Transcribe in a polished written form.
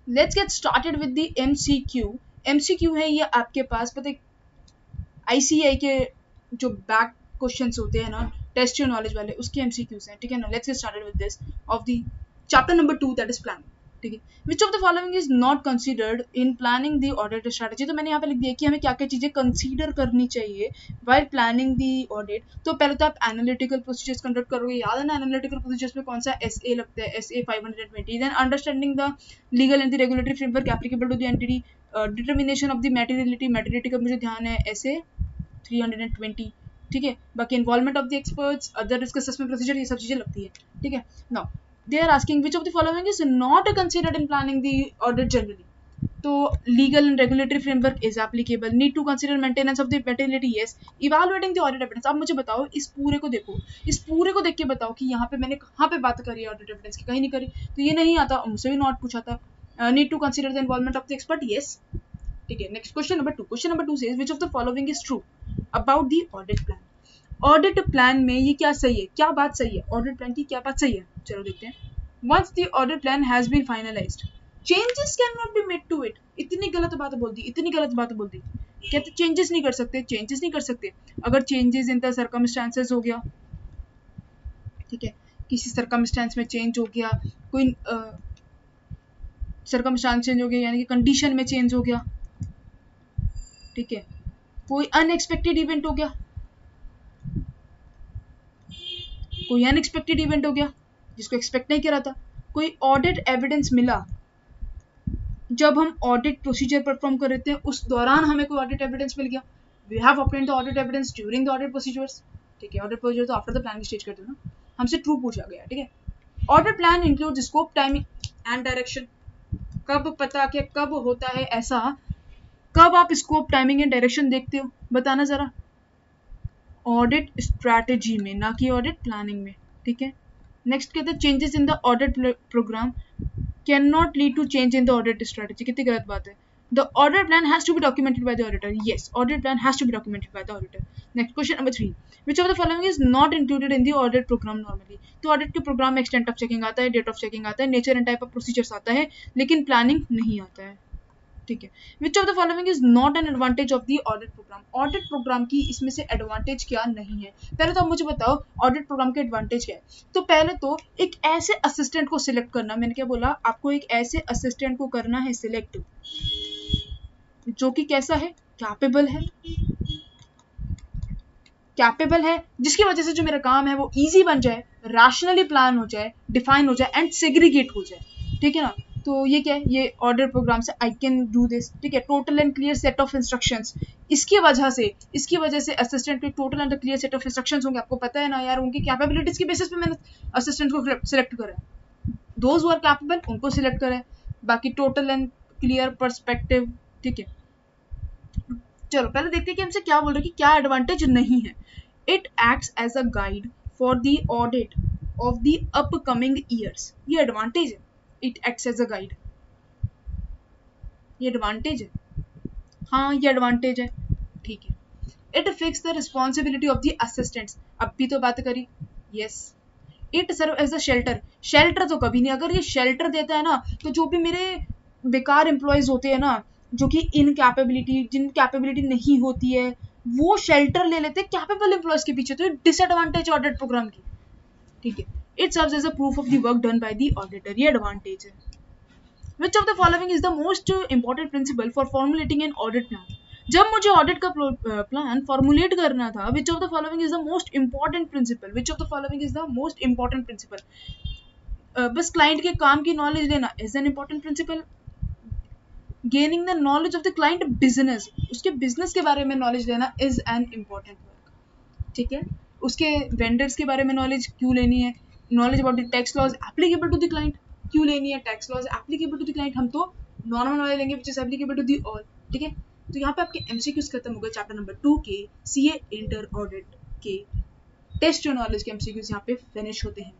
Let's get started with the MCQ. MCQ है ये आपके पास पता है आईसीआई के जो बैक क्वेश्चंस होते हैं ना टेस्ट योर नॉलेज वाले उसके एमसीक्यूज हैं, ठीक है ना। Let's get started with this of the chapter number 2 that is planning, ठीक है। Which of the following is not considered in planning the audit strategy. तो मैंने यहाँ पे लिख दिया कि हमें क्या क्या चीजें कंसीडर करनी चाहिए वाइल प्लानिंग द ऑडिट। तो पहले तो आप एनालिटिकल प्रोसीजर्स कंडक्ट करोगे, याद है ना एनालिटिकल प्रोसीजर्स में कौन सा SA लगता है, SA 520। Then understanding the legal and the regulatory framework applicable to the entity, determination of the materiality का मुझे ध्यान है SA 320, ठीक है। बाकी involvement of the experts, other risk assessment procedure, ये सब चीजें लगती है, ठीक है। Now they are asking which of the following is not considered in planning the audit generally. तो legal and regulatory framework is applicable, need to consider maintenance of the materiality, yes, evaluating the audit evidence. अब मुझे बताओ इस पूरे को देखो, इस पूरे को देख के बताओ कि यहाँ पे मैंने कहाँ पे बात करी है ऑडिट एविडेंस की, कहीं नहीं करी। तो ये नहीं आता, मुझसे भी नॉट पूछा था। Need to consider the involvement of the expert, yes, ठीक है। Next question number 2, question number 2 says which of the following is true about the audit plan. Audit plan में ये क्या सही है, क्या बात सही है, ऑडिट प्लान की क्या बात सही है, चलो देखते हैं। Once the audit plan has been finalized, changes cannot be made to it। इतनी गलत बात बोल दी, इतनी गलत बात बोल दी। कहते चेंजेस नहीं कर सकते, चेंजेस नहीं कर सकते। अगर चेंजेस इन द सर्कमस्टांसेस हो गया, ठीक है, किसी सर्कमस्टांस में चेंज हो गया, कोई सर्कमस्टांस चेंज हो गया यानी कि कंडीशन में चेंज हो गया, ठीक है, कोई अनएक्सपेक्टेड इवेंट हो गया, कोई अनएक्सपेक्टेड इवेंट हो गया जिसको एक्सपेक्ट नहीं करा था, कोई ऑडिट एविडेंस मिला जब हम ऑडिट प्रोसीजर परफॉर्म कर रहे थे उस दौरान हमें कोई ऑडिट एविडेंस मिल गया, we have obtained the audit evidence during the audit procedures, ठीक है। ऑडिट प्रोसीजर तो आफ्टर द प्लानिंग स्टेज करते हो ना, हमसे ट्रू पूछा गया, ठीक है। Audit plan include scope, timing and direction. कब पता कि कब होता है ऐसा, कब आप स्कोप, टाइमिंग एंड डायरेक्शन देखते हो, बताना जरा। ऑडिट स्ट्रैटेजी में, ना कि ऑडिट प्लानिंग में, ठीक है। नेक्स्ट कहते हैं changes in the audit programme can not lead to change in the audit strategy. कितनी गलत बात है। The audit plan has to be documented by the auditor, yes, audit plan has to be documented by the auditor. Next question number 3, which of the following is not included in the audit programme normally. तो audit के programme में extent of checking आता है, date of checking आता है, nature and type of procedures आता है, लेकिन प्लानिंग नहीं आता है, ठीक है। Which of the following is not an advantage of the audit programme. Audit programme की इसमें से एडवांटेज क्या नहीं है। पहले तो आप मुझे बताओ ऑडिट प्रोग्राम के एडवांटेज क्या है। तो पहले तो एक ऐसे असिस्टेंट को सिलेक्ट करना, मैंने क्या बोला आपको, एक ऐसे असिस्टेंट को करना है सिलेक्ट जो कि कैसा है, कैपेबल है, कैपेबल है, जिसकी वजह से जो मेरा काम है वो इजी बन जाए, रैशनली प्लान हो जाए, डिफाइन हो जाए एंड सेग्रीगेट हो जाए, ठीक है ना। तो ये क्या है, ये ऑर्डर प्रोग्राम से आई कैन डू दिस, ठीक है। Total and clear set of instructions, इसकी वजह से असिस्टेंट के total and clear set of instructions होंगे। आपको पता है ना यार, उनकी कैपेबिलिटीज की बेसिस पे मैंने असिस्टेंट को सिलेक्ट करा है। दोज हु आर कैपेबल उनको सिलेक्ट करा है, बाकी टोटल एंड क्लियर पर्सपेक्टिव, ठीक है। चलो पहले देखते हैं कि हमसे क्या बोल रहे हैं कि क्या एडवांटेज नहीं है। It acts as a guide for the audit of the upcoming years, ये एडवांटेज है। It acts as a guide, ये एडवांटेज है, हाँ ये एडवांटेज है, ठीक है। It fix the responsibility of the assistants, अब भी तो बात करी, yes. It serve as a shelter, shelter तो कभी नहीं, अगर ये शेल्टर देता है ना तो जो भी मेरे बेकार एम्प्लॉयज होते हैं ना, जो कि इनकैपेबिलिटी, जिन कैपेबिलिटी नहीं होती है, वो शेल्टर ले लेते हैं कैपेबल एम्प्लॉयज के पीछे। तो डिसएडवांटेज ऑडिट प्रोग्राम की, ठीक है। It serves as a proof of the work done by the auditor, ये एडवांटेज है। Which of the following is the most important principle for formulating an audit plan? जब मुझे ऑडिट का plan formulate करना था, विच of the following is the most important principle, which of the following is the most important principle. बस client के काम की knowledge लेना is an important principle. Gaining the knowledge of the client business, उसके business के बारे में knowledge लेना इज एन इंपॉर्टेंट वर्क, ठीक है। उसके वेंडर्स के बारे में नॉलेज क्यों लेनी है, knowledge about the tax laws applicable to the client क्यों लेनी है, tax laws applicable to the client, हम तो नॉर्मल नॉलेज लेंगे which is applicable to the all, ठीक है। तो यहाँ पे आपके एमसीक्यूज खत्म हो गए चैप्टर नंबर 2 के सीए इंटर ऑडिट के टेस्ट नॉलेज के एमसीक्यूज यहाँ पे फिनिश होते हैं।